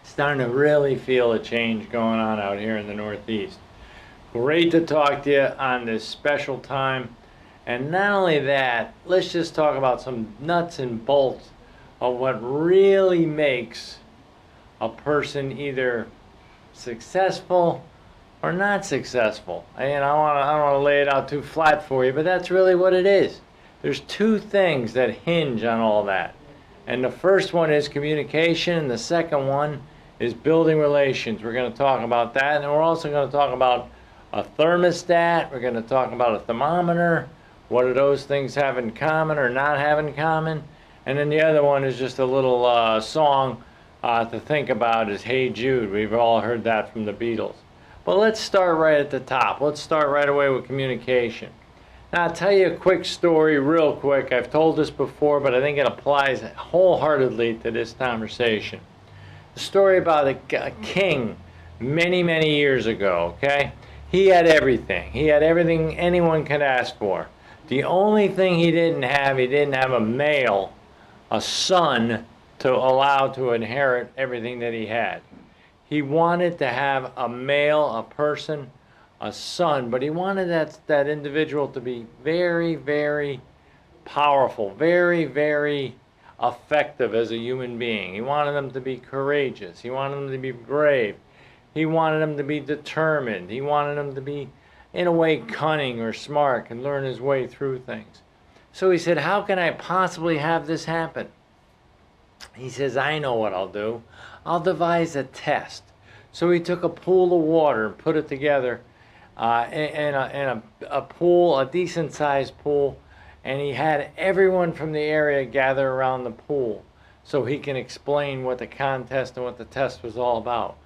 Starting to really feel a change going on out here in the Northeast. Great to talk to you on this special time. And not only that, let's just talk about some nuts and bolts of what really makes a person either successful or not successful. I don't want to lay it out too flat for you, but that's really what it is. There's two things that hinge on all that. And the first one is communication, and the second one is building relations. We're going to talk about that, and we're also going to talk about a thermostat. We're going to talk about a thermometer. What do those things have in common or not have in common? And then the other one is just a little song to think about is Hey Jude. We've all heard that from the Beatles. But let's start right at the top. Let's start right away with communication. Now, I'll tell you a quick story real quick. I've told this before, but I think it applies wholeheartedly to this conversation. The story about a king many, many years ago, okay? He had everything. He had everything anyone could ask for. The only thing he didn't have a male, a son, to allow to inherit everything that he had. He wanted to have a male, a person, a son, but he wanted that individual to be very, very powerful, very, very effective as a human being. He wanted them to be courageous. He wanted them to be brave. He wanted them to be determined. He wanted them to be, in a way, cunning or smart and learn his way through things. So he said, how can I possibly have this happen? He says, I know what I'll do. I'll devise a test. So he took a pool of water and put it together in a pool, a decent-sized pool, and he had everyone from the area gather around the pool so he can explain what the contest and what the test was all about.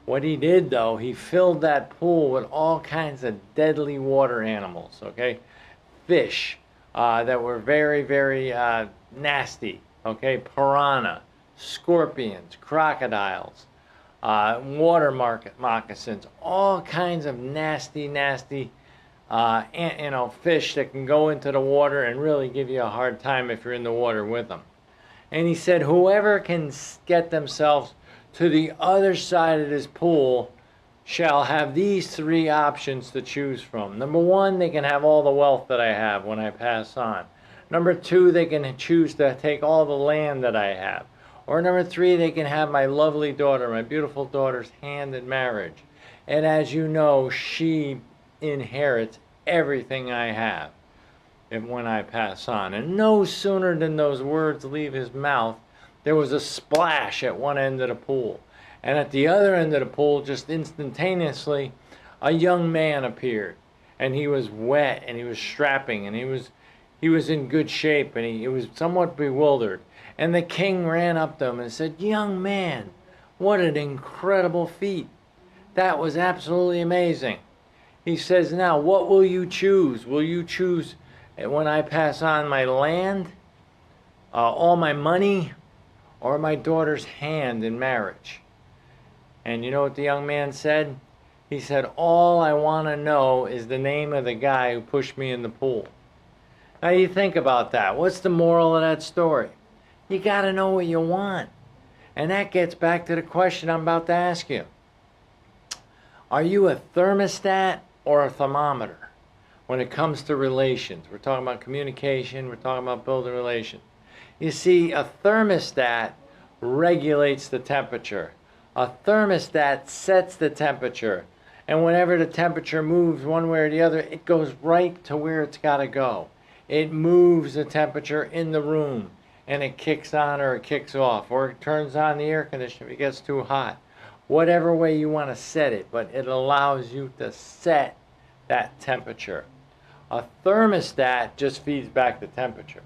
What he did, though, he filled that pool with all kinds of deadly water animals, okay? Fish that were very, very nasty, okay? Piranha, scorpions, crocodiles, water moccasins, all kinds of nasty, nasty fish that can go into the water and really give you a hard time if you're in the water with them. And he said, whoever can get themselves to the other side of this pool shall have these three options to choose from. Number one, they can have all the wealth that I have when I pass on. Number two, they can choose to take all the land that I have. Or number three, they can have my lovely daughter, my beautiful daughter's hand in marriage. And as you know, she inherits everything I have when I pass on. And no sooner than those words leave his mouth, there was a splash at one end of the pool. And at the other end of the pool, just instantaneously, a young man appeared. And he was wet, and he was strapping, and he was in good shape, and he was somewhat bewildered. And the king ran up to him and said, young man, what an incredible feat. That was absolutely amazing. He says, now, what will you choose? Will you choose when I pass on my land, all my money, or my daughter's hand in marriage? And you know what the young man said? He said, all I want to know is the name of the guy who pushed me in the pool. Now you think about that. What's the moral of that story? You got to know what you want. And that gets back to the question I'm about to ask you. Are you a thermostat or a thermometer when it comes to relations? We're talking about communication. We're talking about building relations. You see, a thermostat regulates the temperature. A thermostat sets the temperature. And whenever the temperature moves one way or the other, it goes right to where it's got to go. It moves the temperature in the room, and it kicks on or it kicks off, or it turns on the air conditioner if it gets too hot. Whatever way you want to set it, but it allows you to set that temperature. A thermostat just feeds back the temperature.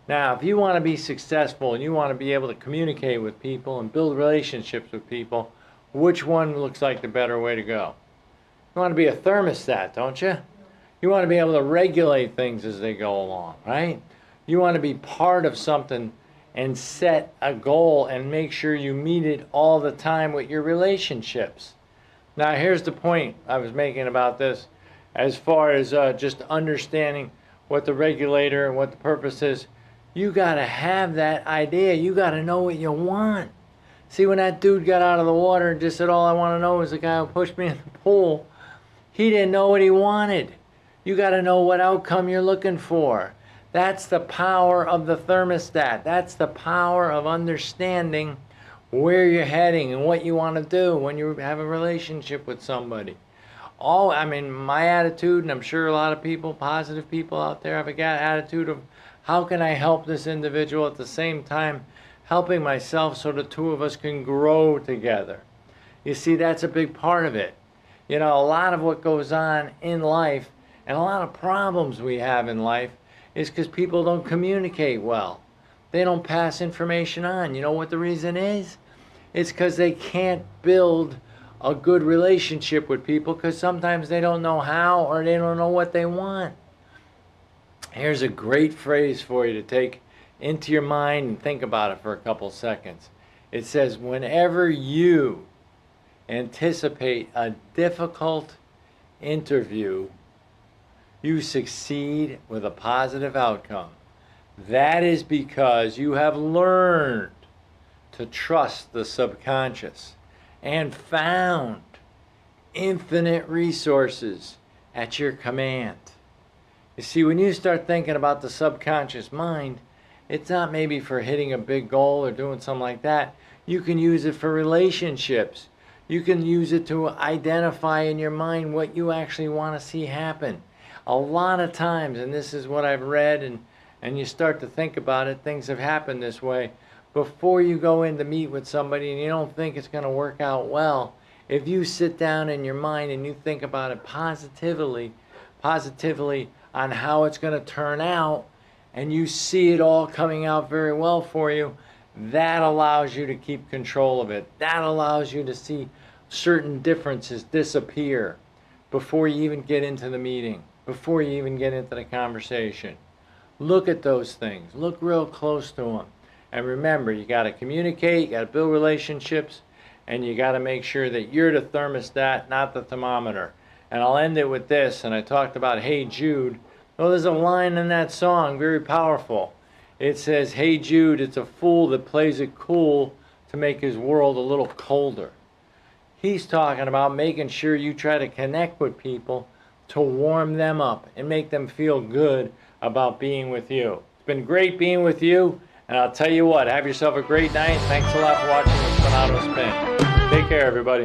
Now, if you want to be successful and you want to be able to communicate with people and build relationships with people, which one looks like the better way to go? You want to be a thermostat, don't you? You want to be able to regulate things as they go along, right? You want to be part of something and set a goal and make sure you meet it all the time with your relationships. Now, here's the point I was making about this as far as just understanding what the regulator and what the purpose is. You got to have that idea. You got to know what you want. See, when that dude got out of the water and just said, all I want to know is the guy who pushed me in the pool, he didn't know what he wanted. You got to know what outcome you're looking for. That's the power of the thermostat. That's the power of understanding where you're heading and what you want to do when you have a relationship with somebody. My attitude, and I'm sure a lot of people, positive people out there, have a attitude of how can I help this individual at the same time helping myself so the two of us can grow together. You see, that's a big part of it. You know, a lot of what goes on in life and a lot of problems we have in life is because people don't communicate well. They don't pass information on. You know what the reason is? It's because they can't build a good relationship with people because sometimes they don't know how or they don't know what they want. Here's a great phrase for you to take into your mind and think about it for a couple seconds. It says, whenever you anticipate a difficult interview, you succeed with a positive outcome. That is because you have learned to trust the subconscious and found infinite resources at your command. You see, when you start thinking about the subconscious mind, it's not maybe for hitting a big goal or doing something like that. You can use it for relationships. You can use it to identify in your mind what you actually want to see happen. A lot of times, and this is what I've read, and you start to think about it, things have happened this way. Before you go in to meet with somebody and you don't think it's going to work out well, if you sit down in your mind and you think about it positively on how it's going to turn out, and you see it all coming out very well for you, that allows you to keep control of it. That allows you to see certain differences disappear before you even get into the meeting, before you even get into the conversation. Look at those things. Look real close to them. And remember, you got to communicate, you got to build relationships, and you got to make sure that you're the thermostat, not the thermometer. And I'll end it with this, and I talked about Hey Jude. Well, there's a line in that song, very powerful. It says, hey Jude, it's a fool that plays it cool to make his world a little colder. He's talking about making sure you try to connect with people to warm them up and make them feel good about being with you. It's been great being with you. And I'll tell you what, have yourself a great night. Thanks a lot for watching the Spinato Spin. Take care, everybody.